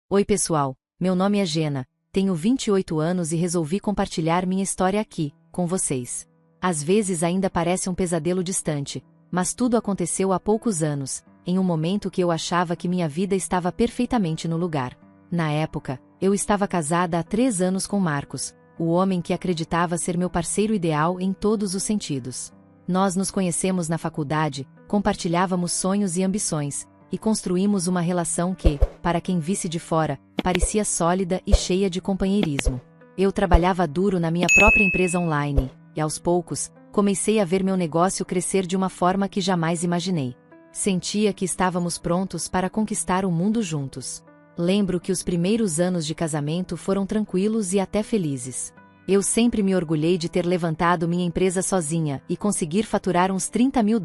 Oi pessoal, meu nome é Gena, tenho 28 anos e resolvi compartilhar minha história aqui, com vocês. Às vezes ainda parece um pesadelo distante, mas tudo aconteceu há poucos anos, em um momento que eu achava que minha vida estava perfeitamente no lugar. Na época, eu estava casada há 3 anos com Marcos, o homem que acreditava ser meu parceiro ideal em todos os sentidos. Nós nos conhecemos na faculdade, compartilhávamos sonhos e ambições, e construímos uma relação que, para quem visse de fora, parecia sólida e cheia de companheirismo. Eu trabalhava duro na minha própria empresa online, e aos poucos, comecei a ver meu negócio crescer de uma forma que jamais imaginei. Sentia que estávamos prontos para conquistar o mundo juntos. Lembro que os primeiros anos de casamento foram tranquilos e até felizes. Eu sempre me orgulhei de ter levantado minha empresa sozinha e conseguir faturar uns $30 mil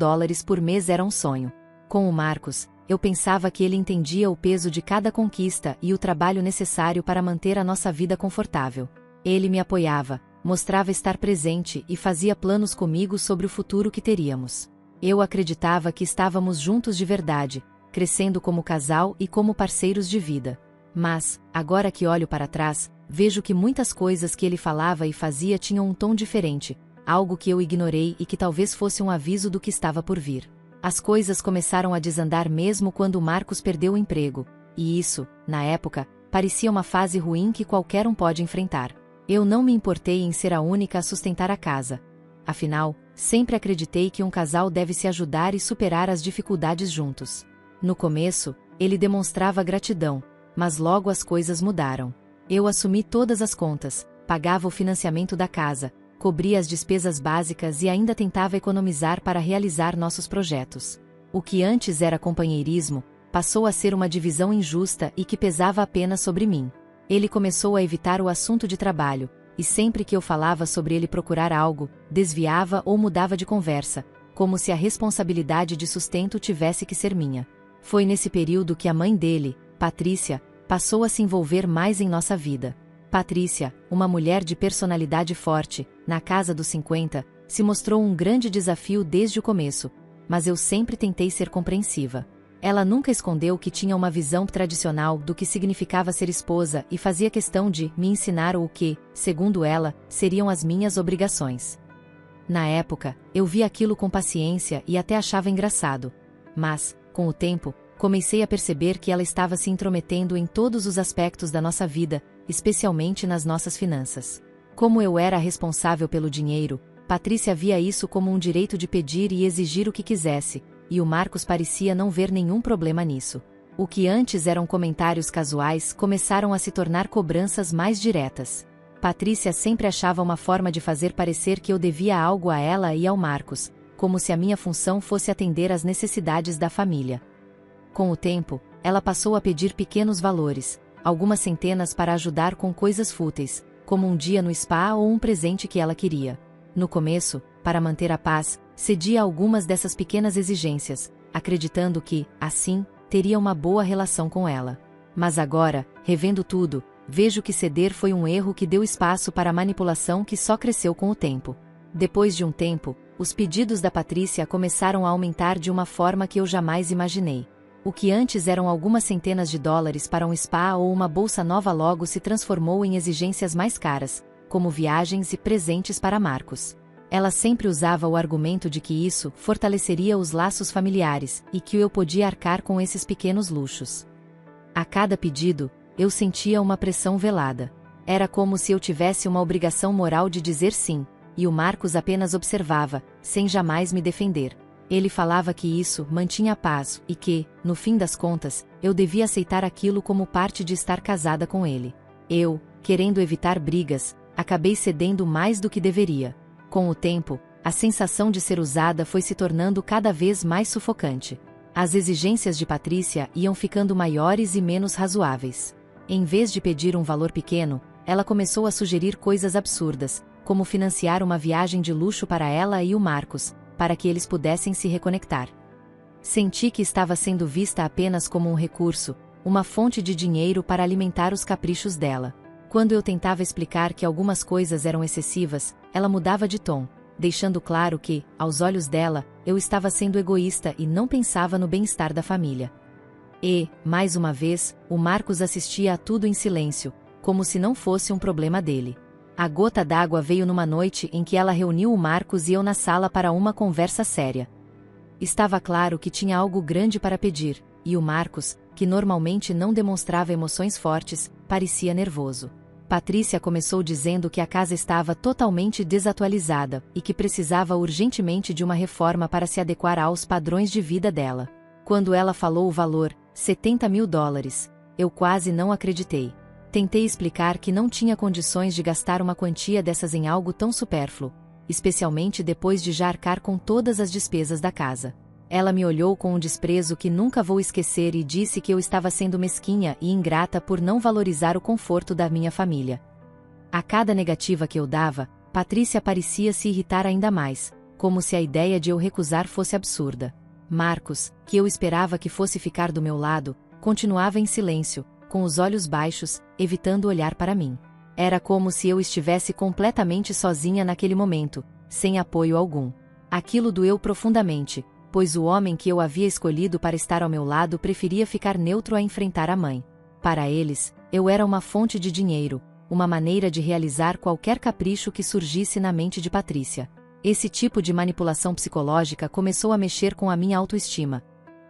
por mês era um sonho. Com o Marcos, eu pensava que ele entendia o peso de cada conquista e o trabalho necessário para manter a nossa vida confortável. Ele me apoiava, mostrava estar presente e fazia planos comigo sobre o futuro que teríamos. Eu acreditava que estávamos juntos de verdade, crescendo como casal e como parceiros de vida. Mas, agora que olho para trás, vejo que muitas coisas que ele falava e fazia tinham um tom diferente, algo que eu ignorei e que talvez fosse um aviso do que estava por vir. As coisas começaram a desandar mesmo quando Marcos perdeu o emprego, e isso, na época, parecia uma fase ruim que qualquer um pode enfrentar. Eu não me importei em ser a única a sustentar a casa. Afinal, sempre acreditei que um casal deve se ajudar e superar as dificuldades juntos. No começo, ele demonstrava gratidão, mas logo as coisas mudaram. Eu assumi todas as contas, pagava o financiamento da casa, cobria as despesas básicas e ainda tentava economizar para realizar nossos projetos. O que antes era companheirismo, passou a ser uma divisão injusta e que pesava apenas sobre mim. Ele começou a evitar o assunto de trabalho, e sempre que eu falava sobre ele procurar algo, desviava ou mudava de conversa, como se a responsabilidade de sustento tivesse que ser minha. Foi nesse período que a mãe dele, Patrícia, passou a se envolver mais em nossa vida. Patrícia, uma mulher de personalidade forte, na casa dos 50, se mostrou um grande desafio desde o começo, mas eu sempre tentei ser compreensiva. Ela nunca escondeu que tinha uma visão tradicional do que significava ser esposa e fazia questão de me ensinar o que, segundo ela, seriam as minhas obrigações. Na época, eu vi aquilo com paciência e até achava engraçado. Mas, com o tempo, comecei a perceber que ela estava se intrometendo em todos os aspectos da nossa vida, especialmente nas nossas finanças. Como eu era a responsável pelo dinheiro, Patrícia via isso como um direito de pedir e exigir o que quisesse, e o Marcos parecia não ver nenhum problema nisso. O que antes eram comentários casuais começaram a se tornar cobranças mais diretas. Patrícia sempre achava uma forma de fazer parecer que eu devia algo a ela e ao Marcos, como se a minha função fosse atender às necessidades da família. Com o tempo, ela passou a pedir pequenos valores, algumas centenas para ajudar com coisas fúteis, como um dia no spa ou um presente que ela queria. No começo, para manter a paz, cedia a algumas dessas pequenas exigências, acreditando que, assim, teria uma boa relação com ela. Mas agora, revendo tudo, vejo que ceder foi um erro que deu espaço para a manipulação que só cresceu com o tempo. Depois de um tempo, os pedidos da Patrícia começaram a aumentar de uma forma que eu jamais imaginei. O que antes eram algumas centenas de dólares para um spa ou uma bolsa nova logo se transformou em exigências mais caras, como viagens e presentes para Marcos. Ela sempre usava o argumento de que isso fortaleceria os laços familiares e que eu podia arcar com esses pequenos luxos. A cada pedido, eu sentia uma pressão velada. Era como se eu tivesse uma obrigação moral de dizer sim, e o Marcos apenas observava, sem jamais me defender. Ele falava que isso mantinha a paz e que, no fim das contas, eu devia aceitar aquilo como parte de estar casada com ele. Eu, querendo evitar brigas, acabei cedendo mais do que deveria. Com o tempo, a sensação de ser usada foi se tornando cada vez mais sufocante. As exigências de Patrícia iam ficando maiores e menos razoáveis. Em vez de pedir um valor pequeno, ela começou a sugerir coisas absurdas, como financiar uma viagem de luxo para ela e o Marcos, para que eles pudessem se reconectar. Senti que estava sendo vista apenas como um recurso, uma fonte de dinheiro para alimentar os caprichos dela. Quando eu tentava explicar que algumas coisas eram excessivas, ela mudava de tom, deixando claro que, aos olhos dela, eu estava sendo egoísta e não pensava no bem-estar da família. E, mais uma vez, o Marcos assistia a tudo em silêncio, como se não fosse um problema dele. A gota d'água veio numa noite em que ela reuniu o Marcos e eu na sala para uma conversa séria. Estava claro que tinha algo grande para pedir, e o Marcos, que normalmente não demonstrava emoções fortes, parecia nervoso. Patrícia começou dizendo que a casa estava totalmente desatualizada e que precisava urgentemente de uma reforma para se adequar aos padrões de vida dela. Quando ela falou o valor, $70.000, eu quase não acreditei. Tentei explicar que não tinha condições de gastar uma quantia dessas em algo tão supérfluo, especialmente depois de já arcar com todas as despesas da casa. Ela me olhou com um desprezo que nunca vou esquecer e disse que eu estava sendo mesquinha e ingrata por não valorizar o conforto da minha família. A cada negativa que eu dava, Patrícia parecia se irritar ainda mais, como se a ideia de eu recusar fosse absurda. Marcos, que eu esperava que fosse ficar do meu lado, continuava em silêncio, com os olhos baixos, evitando olhar para mim. Era como se eu estivesse completamente sozinha naquele momento, sem apoio algum. Aquilo doeu profundamente, pois o homem que eu havia escolhido para estar ao meu lado preferia ficar neutro a enfrentar a mãe. Para eles, eu era uma fonte de dinheiro, uma maneira de realizar qualquer capricho que surgisse na mente de Patrícia. Esse tipo de manipulação psicológica começou a mexer com a minha autoestima.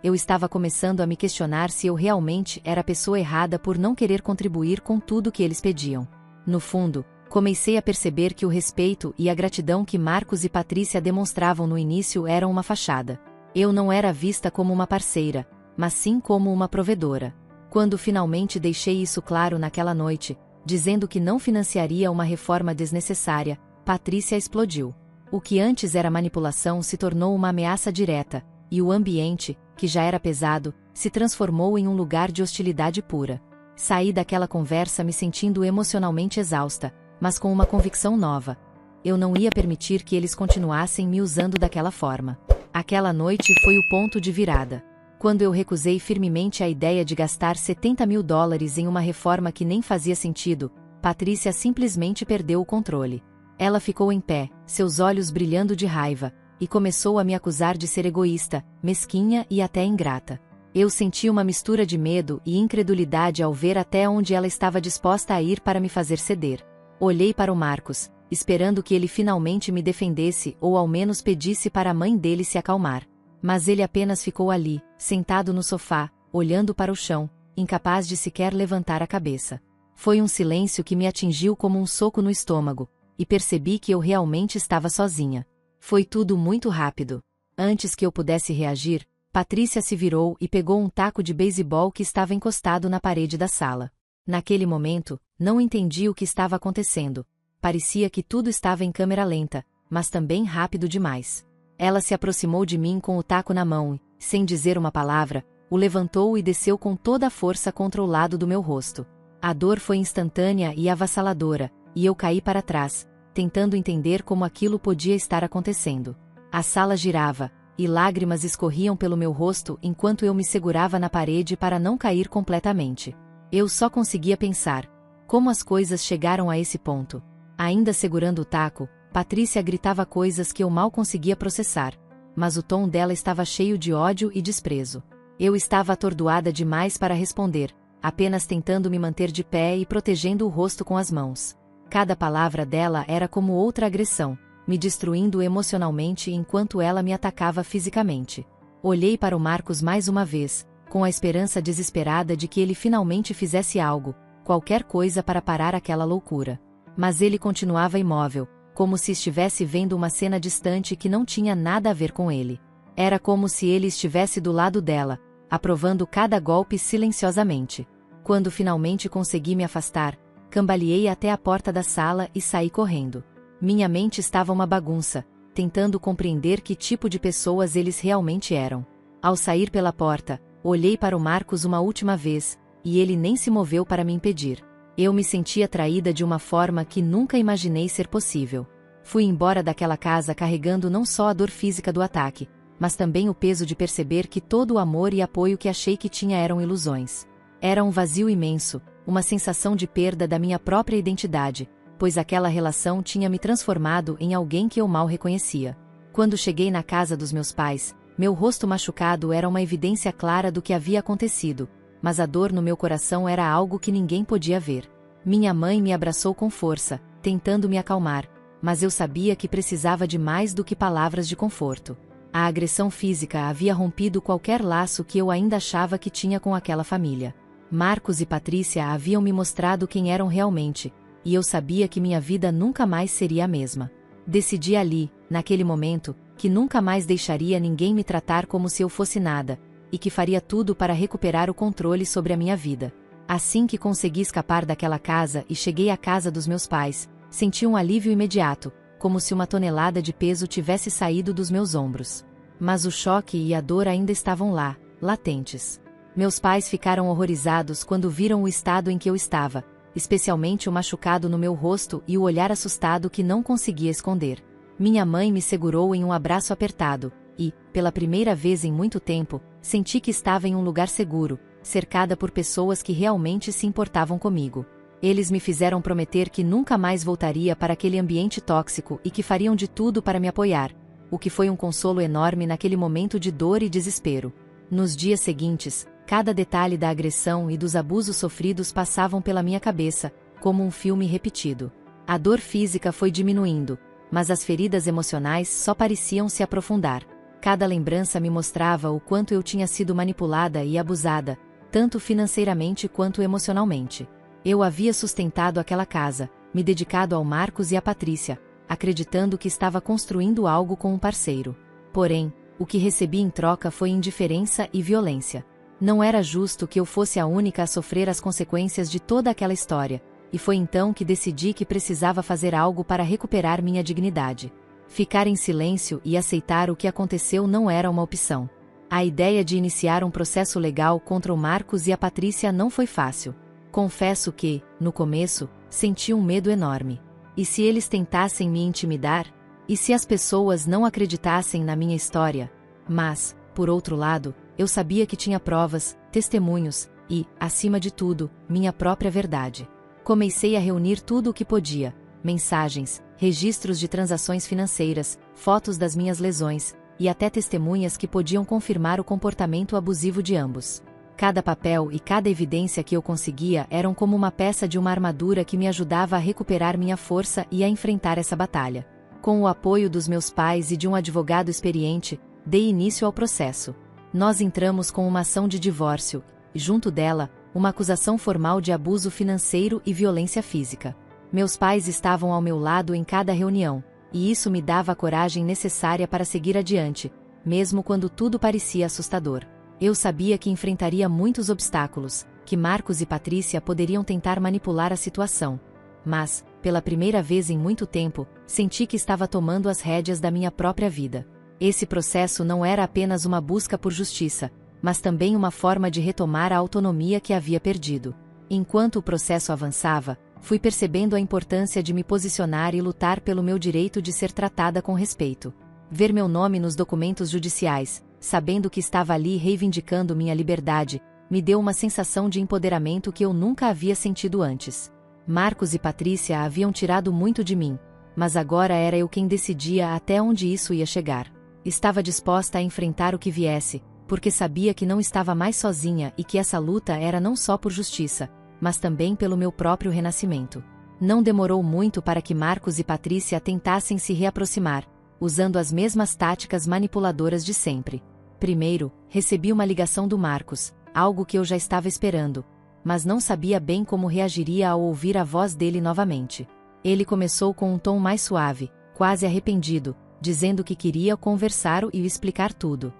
Eu estava começando a me questionar se eu realmente era a pessoa errada por não querer contribuir com tudo que eles pediam. No fundo, comecei a perceber que o respeito e a gratidão que Marcos e Patrícia demonstravam no início eram uma fachada. Eu não era vista como uma parceira, mas sim como uma provedora. Quando finalmente deixei isso claro naquela noite, dizendo que não financiaria uma reforma desnecessária, Patrícia explodiu. O que antes era manipulação se tornou uma ameaça direta, e o ambiente, que já era pesado, se transformou em um lugar de hostilidade pura. Saí daquela conversa me sentindo emocionalmente exausta, mas com uma convicção nova. Eu não ia permitir que eles continuassem me usando daquela forma. Aquela noite foi o ponto de virada. Quando eu recusei firmemente a ideia de gastar $70.000 em uma reforma que nem fazia sentido, Patrícia simplesmente perdeu o controle. Ela ficou em pé, seus olhos brilhando de raiva, e começou a me acusar de ser egoísta, mesquinha e até ingrata. Eu senti uma mistura de medo e incredulidade ao ver até onde ela estava disposta a ir para me fazer ceder. Olhei para o Marcos, esperando que ele finalmente me defendesse ou ao menos pedisse para a mãe dele se acalmar. Mas ele apenas ficou ali, sentado no sofá, olhando para o chão, incapaz de sequer levantar a cabeça. Foi um silêncio que me atingiu como um soco no estômago, e percebi que eu realmente estava sozinha. Foi tudo muito rápido. Antes que eu pudesse reagir, Patrícia se virou e pegou um taco de beisebol que estava encostado na parede da sala. Naquele momento, não entendi o que estava acontecendo. Parecia que tudo estava em câmera lenta, mas também rápido demais. Ela se aproximou de mim com o taco na mão e, sem dizer uma palavra, o levantou e desceu com toda a força contra o lado do meu rosto. A dor foi instantânea e avassaladora, e eu caí para trás, tentando entender como aquilo podia estar acontecendo. A sala girava, e lágrimas escorriam pelo meu rosto enquanto eu me segurava na parede para não cair completamente. Eu só conseguia pensar: como as coisas chegaram a esse ponto? Ainda segurando o taco, Patrícia gritava coisas que eu mal conseguia processar, mas o tom dela estava cheio de ódio e desprezo. Eu estava atordoada demais para responder, apenas tentando me manter de pé e protegendo o rosto com as mãos. Cada palavra dela era como outra agressão, me destruindo emocionalmente enquanto ela me atacava fisicamente. Olhei para o Marcos mais uma vez, com a esperança desesperada de que ele finalmente fizesse algo, qualquer coisa para parar aquela loucura. Mas ele continuava imóvel, como se estivesse vendo uma cena distante que não tinha nada a ver com ele. Era como se ele estivesse do lado dela, aprovando cada golpe silenciosamente. Quando finalmente consegui me afastar, cambaleei até a porta da sala e saí correndo. Minha mente estava uma bagunça, tentando compreender que tipo de pessoas eles realmente eram. Ao sair pela porta, olhei para o Marcos uma última vez, e ele nem se moveu para me impedir. Eu me sentia traída de uma forma que nunca imaginei ser possível. Fui embora daquela casa carregando não só a dor física do ataque, mas também o peso de perceber que todo o amor e apoio que achei que tinha eram ilusões. Era um vazio imenso, uma sensação de perda da minha própria identidade, pois aquela relação tinha me transformado em alguém que eu mal reconhecia. Quando cheguei na casa dos meus pais, Meu rosto machucado era uma evidência clara do que havia acontecido, mas a dor no meu coração era algo que ninguém podia ver. Minha mãe me abraçou com força, tentando me acalmar, mas eu sabia que precisava de mais do que palavras de conforto. A agressão física havia rompido qualquer laço que eu ainda achava que tinha com aquela família. Marcos e Patrícia haviam me mostrado quem eram realmente, e eu sabia que minha vida nunca mais seria a mesma. Decidi ali, naquele momento, que nunca mais deixaria ninguém me tratar como se eu fosse nada, e que faria tudo para recuperar o controle sobre a minha vida. Assim que consegui escapar daquela casa e cheguei à casa dos meus pais, senti um alívio imediato, como se uma tonelada de peso tivesse saído dos meus ombros. Mas o choque e a dor ainda estavam lá, latentes. Meus pais ficaram horrorizados quando viram o estado em que eu estava, especialmente o machucado no meu rosto e o olhar assustado que não conseguia esconder. Minha mãe me segurou em um abraço apertado, e, pela primeira vez em muito tempo, senti que estava em um lugar seguro, cercada por pessoas que realmente se importavam comigo. Eles me fizeram prometer que nunca mais voltaria para aquele ambiente tóxico e que fariam de tudo para me apoiar, o que foi um consolo enorme naquele momento de dor e desespero. Nos dias seguintes, cada detalhe da agressão e dos abusos sofridos passavam pela minha cabeça, como um filme repetido. A dor física foi diminuindo, mas as feridas emocionais só pareciam se aprofundar. Cada lembrança me mostrava o quanto eu tinha sido manipulada e abusada, tanto financeiramente quanto emocionalmente. Eu havia sustentado aquela casa, me dedicado ao Marcos e à Patrícia, acreditando que estava construindo algo com um parceiro. Porém, o que recebi em troca foi indiferença e violência. Não era justo que eu fosse a única a sofrer as consequências de toda aquela história, e foi então que decidi que precisava fazer algo para recuperar minha dignidade. Ficar em silêncio e aceitar o que aconteceu não era uma opção. A ideia de iniciar um processo legal contra o Marcos e a Patrícia não foi fácil. Confesso que, no começo, senti um medo enorme. E se eles tentassem me intimidar? E se as pessoas não acreditassem na minha história? Mas, por outro lado, eu sabia que tinha provas, testemunhos e, acima de tudo, minha própria verdade. Comecei a reunir tudo o que podia: mensagens, registros de transações financeiras, fotos das minhas lesões, e até testemunhas que podiam confirmar o comportamento abusivo de ambos. Cada papel e cada evidência que eu conseguia eram como uma peça de uma armadura que me ajudava a recuperar minha força e a enfrentar essa batalha. Com o apoio dos meus pais e de um advogado experiente, dei início ao processo. Nós entramos com uma ação de divórcio, e junto dela, uma acusação formal de abuso financeiro e violência física. Meus pais estavam ao meu lado em cada reunião, e isso me dava a coragem necessária para seguir adiante, mesmo quando tudo parecia assustador. Eu sabia que enfrentaria muitos obstáculos, que Marcos e Patrícia poderiam tentar manipular a situação. Mas, pela primeira vez em muito tempo, senti que estava tomando as rédeas da minha própria vida. Esse processo não era apenas uma busca por justiça, mas também uma forma de retomar a autonomia que havia perdido. Enquanto o processo avançava, fui percebendo a importância de me posicionar e lutar pelo meu direito de ser tratada com respeito. Ver meu nome nos documentos judiciais, sabendo que estava ali reivindicando minha liberdade, me deu uma sensação de empoderamento que eu nunca havia sentido antes. Marcos e Patrícia haviam tirado muito de mim, mas agora era eu quem decidia até onde isso ia chegar. Estava disposta a enfrentar o que viesse, porque sabia que não estava mais sozinha e que essa luta era não só por justiça, mas também pelo meu próprio renascimento. Não demorou muito para que Marcos e Patrícia tentassem se reaproximar, usando as mesmas táticas manipuladoras de sempre. Primeiro, recebi uma ligação do Marcos, algo que eu já estava esperando, mas não sabia bem como reagiria ao ouvir a voz dele novamente. Ele começou com um tom mais suave, quase arrependido, dizendo que queria conversar e explicar tudo.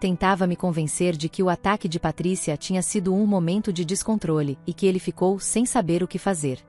Tentava me convencer de que o ataque de Patrícia tinha sido um momento de descontrole e que ele ficou sem saber o que fazer.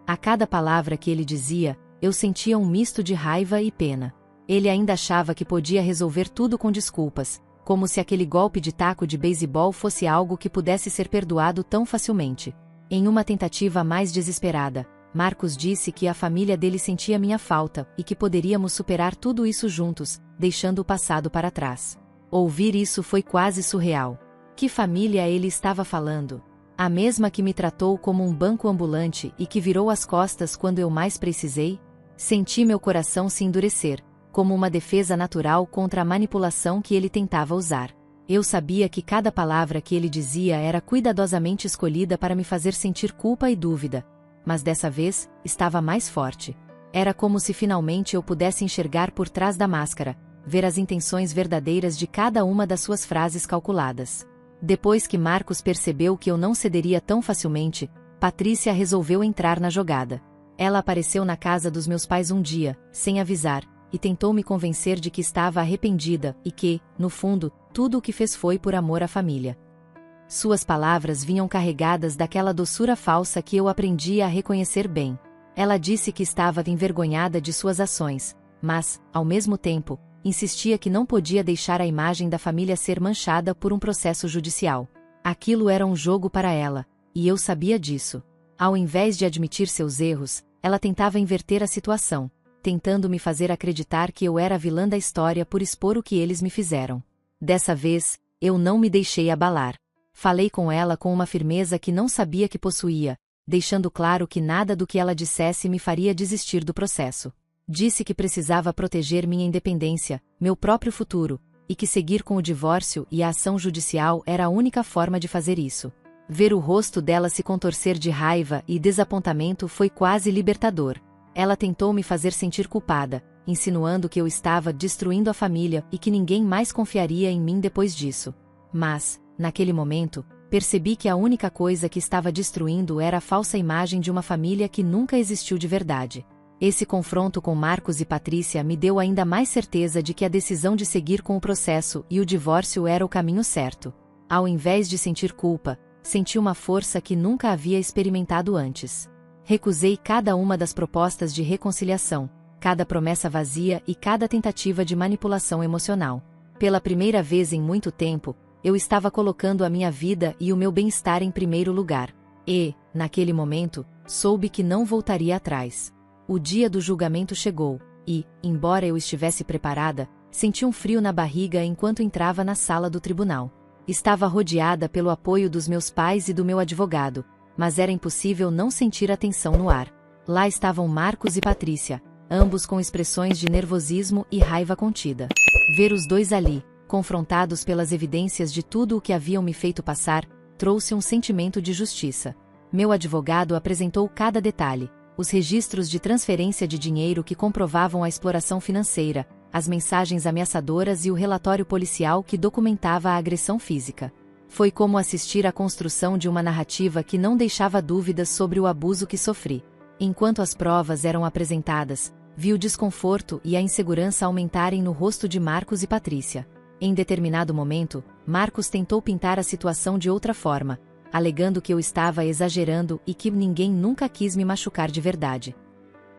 A cada palavra que ele dizia, eu sentia um misto de raiva e pena. Ele ainda achava que podia resolver tudo com desculpas, como se aquele golpe de taco de beisebol fosse algo que pudesse ser perdoado tão facilmente. Em uma tentativa mais desesperada, Marcos disse que a família dele sentia minha falta e que poderíamos superar tudo isso juntos, deixando o passado para trás. Ouvir isso foi quase surreal. Que família ele estava falando? A mesma que me tratou como um banco ambulante e que virou as costas quando eu mais precisei? Senti meu coração se endurecer, como uma defesa natural contra a manipulação que ele tentava usar. Eu sabia que cada palavra que ele dizia era cuidadosamente escolhida para me fazer sentir culpa e dúvida, mas dessa vez, estava mais forte. Era como se finalmente eu pudesse enxergar por trás da máscara, ver as intenções verdadeiras de cada uma das suas frases calculadas. Depois que Marcos percebeu que eu não cederia tão facilmente, Patrícia resolveu entrar na jogada. Ela apareceu na casa dos meus pais um dia, sem avisar, e tentou me convencer de que estava arrependida e que, no fundo, tudo o que fez foi por amor à família. Suas palavras vinham carregadas daquela doçura falsa que eu aprendi a reconhecer bem. Ela disse que estava envergonhada de suas ações, mas, ao mesmo tempo, insistia que não podia deixar a imagem da família ser manchada por um processo judicial. Aquilo era um jogo para ela, e eu sabia disso. Ao invés de admitir seus erros, ela tentava inverter a situação, tentando me fazer acreditar que eu era a vilã da história por expor o que eles me fizeram. Dessa vez, eu não me deixei abalar. Falei com ela com uma firmeza que não sabia que possuía, deixando claro que nada do que ela dissesse me faria desistir do processo. Disse que precisava proteger minha independência, meu próprio futuro, e que seguir com o divórcio e a ação judicial era a única forma de fazer isso. Ver o rosto dela se contorcer de raiva e desapontamento foi quase libertador. Ela tentou me fazer sentir culpada, insinuando que eu estava destruindo a família e que ninguém mais confiaria em mim depois disso. Mas, naquele momento, percebi que a única coisa que estava destruindo era a falsa imagem de uma família que nunca existiu de verdade. Esse confronto com Marcos e Patrícia me deu ainda mais certeza de que a decisão de seguir com o processo e o divórcio era o caminho certo. Ao invés de sentir culpa, senti uma força que nunca havia experimentado antes. Recusei cada uma das propostas de reconciliação, cada promessa vazia e cada tentativa de manipulação emocional. Pela primeira vez em muito tempo, eu estava colocando a minha vida e o meu bem-estar em primeiro lugar. E, naquele momento, soube que não voltaria atrás. O dia do julgamento chegou, e, embora eu estivesse preparada, senti um frio na barriga enquanto entrava na sala do tribunal. Estava rodeada pelo apoio dos meus pais e do meu advogado, mas era impossível não sentir a tensão no ar. Lá estavam Marcos e Patrícia, ambos com expressões de nervosismo e raiva contida. Ver os dois ali, confrontados pelas evidências de tudo o que haviam me feito passar, trouxe um sentimento de justiça. Meu advogado apresentou cada detalhe, os registros de transferência de dinheiro que comprovavam a exploração financeira, as mensagens ameaçadoras e o relatório policial que documentava a agressão física. Foi como assistir à construção de uma narrativa que não deixava dúvidas sobre o abuso que sofri. Enquanto as provas eram apresentadas, vi o desconforto e a insegurança aumentarem no rosto de Marcos e Patrícia. Em determinado momento, Marcos tentou pintar a situação de outra forma, alegando que eu estava exagerando e que ninguém nunca quis me machucar de verdade.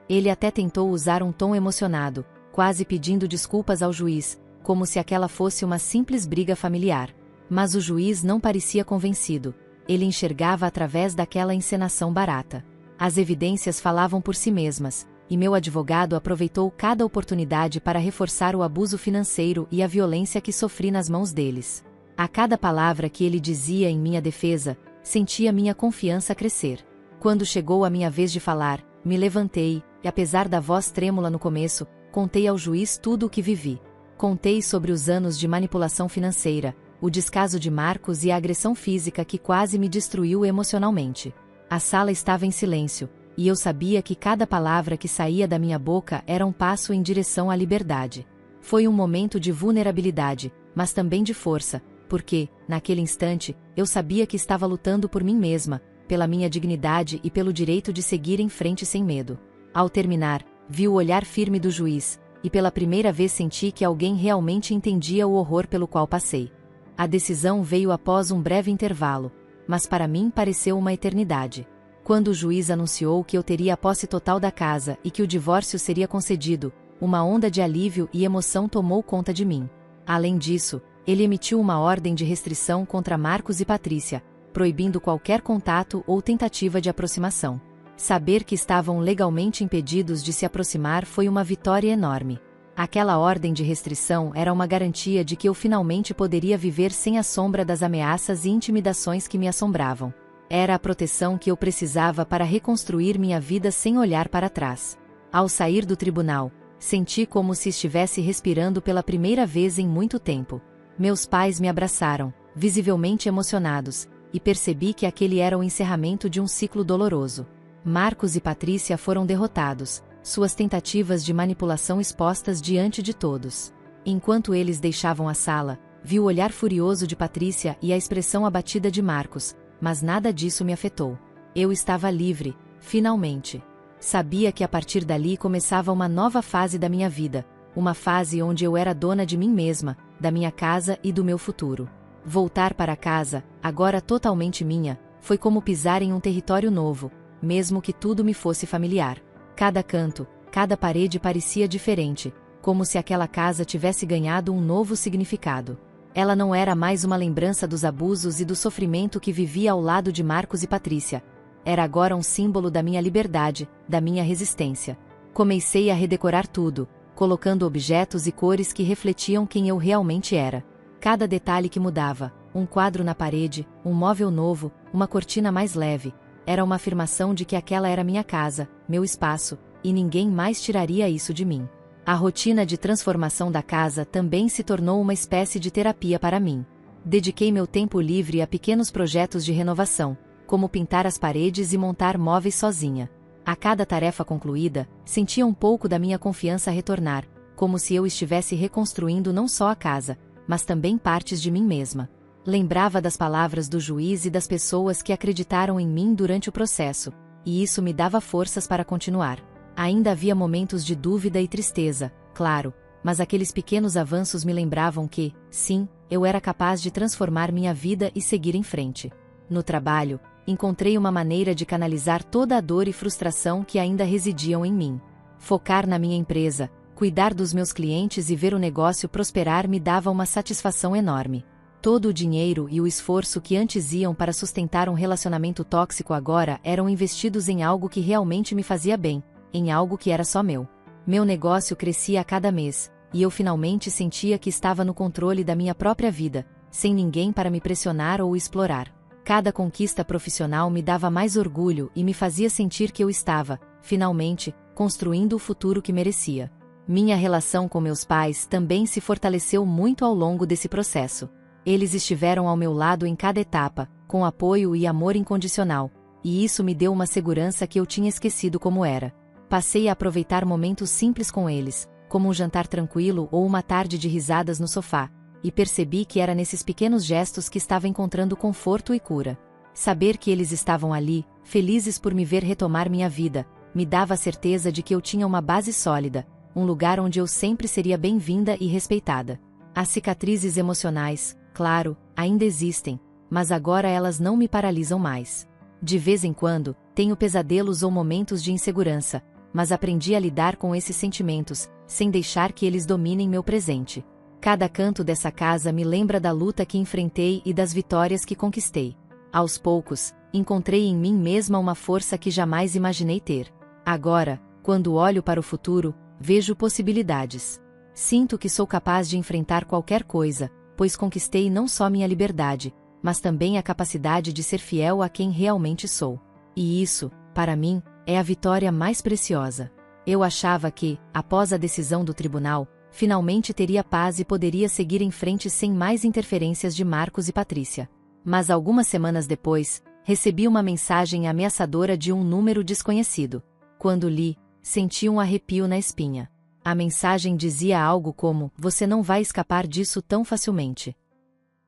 Ele até tentou usar um tom emocionado, quase pedindo desculpas ao juiz, como se aquela fosse uma simples briga familiar. Mas o juiz não parecia convencido. Ele enxergava através daquela encenação barata. As evidências falavam por si mesmas, e meu advogado aproveitou cada oportunidade para reforçar o abuso financeiro e a violência que sofri nas mãos deles. A cada palavra que ele dizia em minha defesa, sentia minha confiança crescer. Quando chegou a minha vez de falar, me levantei, e apesar da voz trêmula no começo, contei ao juiz tudo o que vivi. Contei sobre os anos de manipulação financeira, o descaso de Marcos e a agressão física que quase me destruiu emocionalmente. A sala estava em silêncio, e eu sabia que cada palavra que saía da minha boca era um passo em direção à liberdade. Foi um momento de vulnerabilidade, mas também de força, porque, naquele instante, eu sabia que estava lutando por mim mesma, pela minha dignidade e pelo direito de seguir em frente sem medo. Ao terminar, vi o olhar firme do juiz, e pela primeira vez senti que alguém realmente entendia o horror pelo qual passei. A decisão veio após um breve intervalo, mas para mim pareceu uma eternidade. Quando o juiz anunciou que eu teria a posse total da casa e que o divórcio seria concedido, uma onda de alívio e emoção tomou conta de mim. Além disso, ele emitiu uma ordem de restrição contra Marcos e Patrícia, proibindo qualquer contato ou tentativa de aproximação. Saber que estavam legalmente impedidos de se aproximar foi uma vitória enorme. Aquela ordem de restrição era uma garantia de que eu finalmente poderia viver sem a sombra das ameaças e intimidações que me assombravam. Era a proteção que eu precisava para reconstruir minha vida sem olhar para trás. Ao sair do tribunal, Senti como se estivesse respirando pela primeira vez em muito tempo. Meus pais me abraçaram, visivelmente emocionados, e percebi que aquele era o encerramento de um ciclo doloroso. Marcos e Patrícia foram derrotados, suas tentativas de manipulação expostas diante de todos. Enquanto eles deixavam a sala, vi o olhar furioso de Patrícia e a expressão abatida de Marcos, mas nada disso me afetou. Eu estava livre, finalmente. Sabia que a partir dali começava uma nova fase da minha vida, uma fase onde eu era dona de mim mesma, da minha casa e do meu futuro. Voltar para casa, agora totalmente minha, foi como pisar em um território novo, mesmo que tudo me fosse familiar. Cada canto, cada parede parecia diferente, como se aquela casa tivesse ganhado um novo significado. Ela não era mais uma lembrança dos abusos e do sofrimento que vivia ao lado de Marcos e Patrícia. Era agora um símbolo da minha liberdade, da minha resistência. Comecei a redecorar tudo, colocando objetos e cores que refletiam quem eu realmente era. Cada detalhe que mudava, um quadro na parede, um móvel novo, uma cortina mais leve, era uma afirmação de que aquela era minha casa, meu espaço, e ninguém mais tiraria isso de mim. A rotina de transformação da casa também se tornou uma espécie de terapia para mim. Dediquei meu tempo livre a pequenos projetos de renovação, como pintar as paredes e montar móveis sozinha. A cada tarefa concluída, sentia um pouco da minha confiança retornar, como se eu estivesse reconstruindo não só a casa, mas também partes de mim mesma. Lembrava das palavras do juiz e das pessoas que acreditaram em mim durante o processo, e isso me dava forças para continuar. Ainda havia momentos de dúvida e tristeza, claro, mas aqueles pequenos avanços me lembravam que, sim, eu era capaz de transformar minha vida e seguir em frente. No trabalho, encontrei uma maneira de canalizar toda a dor e frustração que ainda residiam em mim. Focar na minha empresa, cuidar dos meus clientes e ver o negócio prosperar me dava uma satisfação enorme. Todo o dinheiro e o esforço que antes iam para sustentar um relacionamento tóxico agora eram investidos em algo que realmente me fazia bem, em algo que era só meu. Meu negócio crescia a cada mês, e eu finalmente sentia que estava no controle da minha própria vida, sem ninguém para me pressionar ou explorar. Cada conquista profissional me dava mais orgulho e me fazia sentir que eu estava, finalmente, construindo o futuro que merecia. Minha relação com meus pais também se fortaleceu muito ao longo desse processo. Eles estiveram ao meu lado em cada etapa, com apoio e amor incondicional, e isso me deu uma segurança que eu tinha esquecido como era. Passei a aproveitar momentos simples com eles, como um jantar tranquilo ou uma tarde de risadas no sofá, e percebi que era nesses pequenos gestos que estava encontrando conforto e cura. Saber que eles estavam ali, felizes por me ver retomar minha vida, me dava a certeza de que eu tinha uma base sólida, um lugar onde eu sempre seria bem-vinda e respeitada. As cicatrizes emocionais, claro, ainda existem, mas agora elas não me paralisam mais. De vez em quando, tenho pesadelos ou momentos de insegurança, mas aprendi a lidar com esses sentimentos, sem deixar que eles dominem meu presente. Cada canto dessa casa me lembra da luta que enfrentei e das vitórias que conquistei. Aos poucos, encontrei em mim mesma uma força que jamais imaginei ter. Agora, quando olho para o futuro, vejo possibilidades. Sinto que sou capaz de enfrentar qualquer coisa, pois conquistei não só minha liberdade, mas também a capacidade de ser fiel a quem realmente sou. E isso, para mim, é a vitória mais preciosa. Eu achava que, após a decisão do tribunal, finalmente teria paz e poderia seguir em frente sem mais interferências de Marcos e Patrícia. Mas algumas semanas depois, recebi uma mensagem ameaçadora de um número desconhecido. Quando li, senti um arrepio na espinha. A mensagem dizia algo como: "Você não vai escapar disso tão facilmente."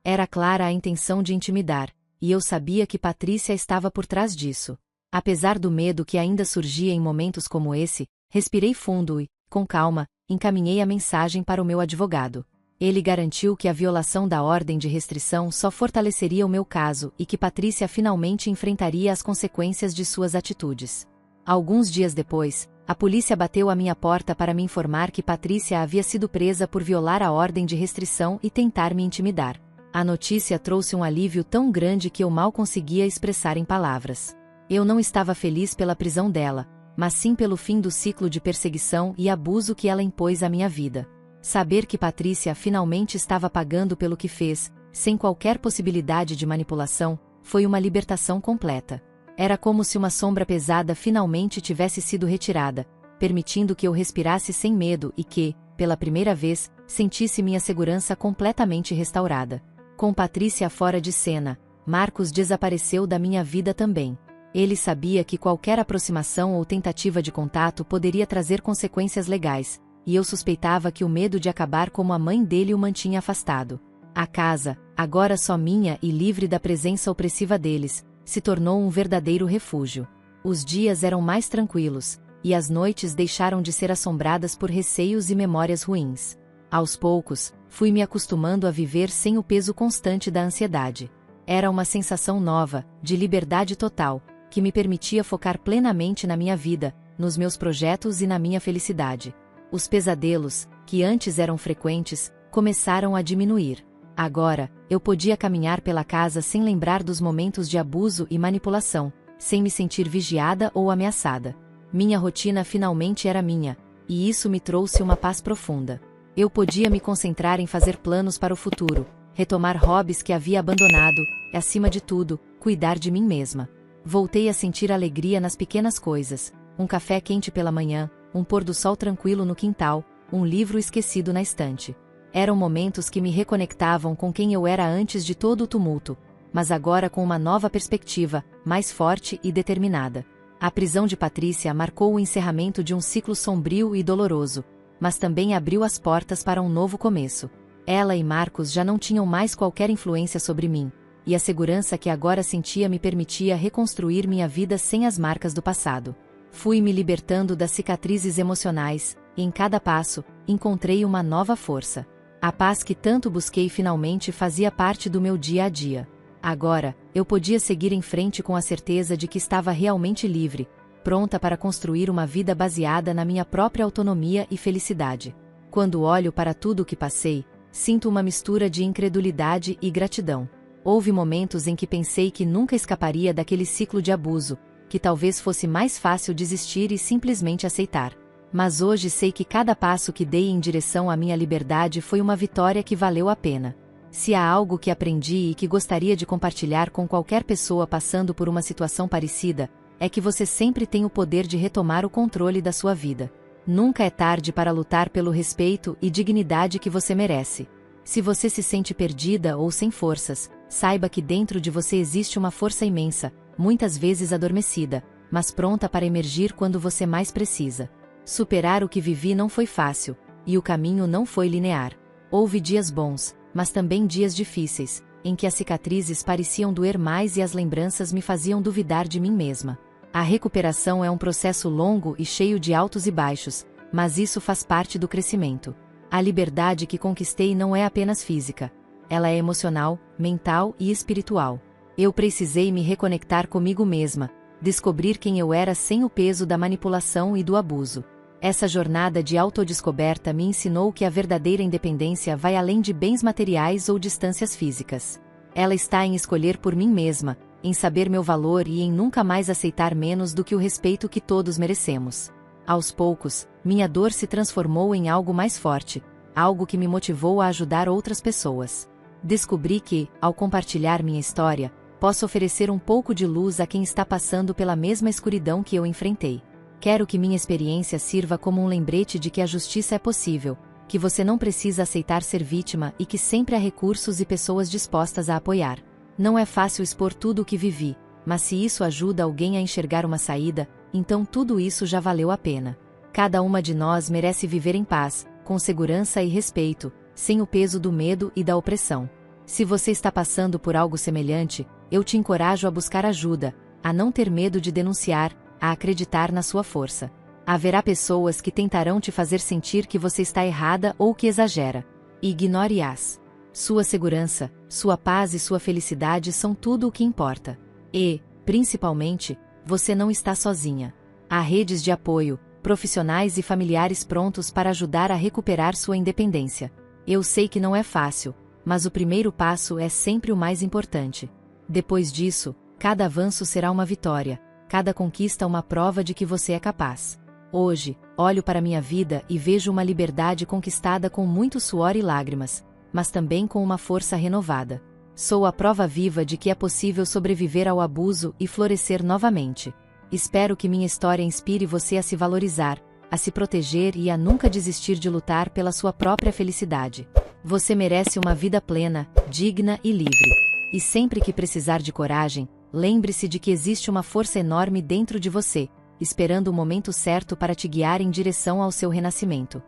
Era clara a intenção de intimidar, e eu sabia que Patrícia estava por trás disso. Apesar do medo que ainda surgia em momentos como esse, respirei fundo e, com calma, encaminhei a mensagem para o meu advogado. Ele garantiu que a violação da ordem de restrição só fortaleceria o meu caso e que Patrícia finalmente enfrentaria as consequências de suas atitudes. Alguns dias depois, a polícia bateu à minha porta para me informar que Patrícia havia sido presa por violar a ordem de restrição e tentar me intimidar. A notícia trouxe um alívio tão grande que eu mal conseguia expressar em palavras. Eu não estava feliz pela prisão dela, mas sim pelo fim do ciclo de perseguição e abuso que ela impôs à minha vida. Saber que Patrícia finalmente estava pagando pelo que fez, sem qualquer possibilidade de manipulação, foi uma libertação completa. Era como se uma sombra pesada finalmente tivesse sido retirada, permitindo que eu respirasse sem medo e que, pela primeira vez, sentisse minha segurança completamente restaurada. Com Patrícia fora de cena, Marcos desapareceu da minha vida também. Ele sabia que qualquer aproximação ou tentativa de contato poderia trazer consequências legais, e eu suspeitava que o medo de acabar como a mãe dele o mantinha afastado. A casa, agora só minha e livre da presença opressiva deles, se tornou um verdadeiro refúgio. Os dias eram mais tranquilos, e as noites deixaram de ser assombradas por receios e memórias ruins. Aos poucos, fui me acostumando a viver sem o peso constante da ansiedade. Era uma sensação nova, de liberdade total, que me permitia focar plenamente na minha vida, nos meus projetos e na minha felicidade. Os pesadelos, que antes eram frequentes, começaram a diminuir. Agora, eu podia caminhar pela casa sem lembrar dos momentos de abuso e manipulação, sem me sentir vigiada ou ameaçada. Minha rotina finalmente era minha, e isso me trouxe uma paz profunda. Eu podia me concentrar em fazer planos para o futuro, retomar hobbies que havia abandonado, e, acima de tudo, cuidar de mim mesma. Voltei a sentir alegria nas pequenas coisas, um café quente pela manhã, um pôr do sol tranquilo no quintal, um livro esquecido na estante. Eram momentos que me reconectavam com quem eu era antes de todo o tumulto, mas agora com uma nova perspectiva, mais forte e determinada. A prisão de Patrícia marcou o encerramento de um ciclo sombrio e doloroso, mas também abriu as portas para um novo começo. Ela e Marcos já não tinham mais qualquer influência sobre mim, e a segurança que agora sentia me permitia reconstruir minha vida sem as marcas do passado. Fui me libertando das cicatrizes emocionais, e em cada passo, encontrei uma nova força. A paz que tanto busquei finalmente fazia parte do meu dia a dia. Agora, eu podia seguir em frente com a certeza de que estava realmente livre, pronta para construir uma vida baseada na minha própria autonomia e felicidade. Quando olho para tudo o que passei, sinto uma mistura de incredulidade e gratidão. Houve momentos em que pensei que nunca escaparia daquele ciclo de abuso, que talvez fosse mais fácil desistir e simplesmente aceitar. Mas hoje sei que cada passo que dei em direção à minha liberdade foi uma vitória que valeu a pena. Se há algo que aprendi e que gostaria de compartilhar com qualquer pessoa passando por uma situação parecida, é que você sempre tem o poder de retomar o controle da sua vida. Nunca é tarde para lutar pelo respeito e dignidade que você merece. Se você se sente perdida ou sem forças, saiba que dentro de você existe uma força imensa, muitas vezes adormecida, mas pronta para emergir quando você mais precisa. Superar o que vivi não foi fácil, e o caminho não foi linear. Houve dias bons, mas também dias difíceis, em que as cicatrizes pareciam doer mais e as lembranças me faziam duvidar de mim mesma. A recuperação é um processo longo e cheio de altos e baixos, mas isso faz parte do crescimento. A liberdade que conquistei não é apenas física. Ela é emocional, mental e espiritual. Eu precisei me reconectar comigo mesma, descobrir quem eu era sem o peso da manipulação e do abuso. Essa jornada de autodescoberta me ensinou que a verdadeira independência vai além de bens materiais ou distâncias físicas. Ela está em escolher por mim mesma, em saber meu valor e em nunca mais aceitar menos do que o respeito que todos merecemos. Aos poucos, minha dor se transformou em algo mais forte, algo que me motivou a ajudar outras pessoas. Descobri que, ao compartilhar minha história, posso oferecer um pouco de luz a quem está passando pela mesma escuridão que eu enfrentei. Quero que minha experiência sirva como um lembrete de que a justiça é possível, que você não precisa aceitar ser vítima e que sempre há recursos e pessoas dispostas a apoiar. Não é fácil expor tudo o que vivi, mas se isso ajuda alguém a enxergar uma saída, então tudo isso já valeu a pena. Cada uma de nós merece viver em paz, com segurança e respeito, sem o peso do medo e da opressão. Se você está passando por algo semelhante, eu te encorajo a buscar ajuda, a não ter medo de denunciar, a acreditar na sua força. Haverá pessoas que tentarão te fazer sentir que você está errada ou que exagera. Ignore-as. Sua segurança, sua paz e sua felicidade são tudo o que importa. E, principalmente, você não está sozinha. Há redes de apoio, profissionais e familiares prontos para ajudar a recuperar sua independência. Eu sei que não é fácil, mas o primeiro passo é sempre o mais importante. Depois disso, cada avanço será uma vitória, cada conquista uma prova de que você é capaz. Hoje, olho para minha vida e vejo uma liberdade conquistada com muito suor e lágrimas, mas também com uma força renovada. Sou a prova viva de que é possível sobreviver ao abuso e florescer novamente. Espero que minha história inspire você a se valorizar, a se proteger e a nunca desistir de lutar pela sua própria felicidade. Você merece uma vida plena, digna e livre. E sempre que precisar de coragem, lembre-se de que existe uma força enorme dentro de você, esperando o momento certo para te guiar em direção ao seu renascimento.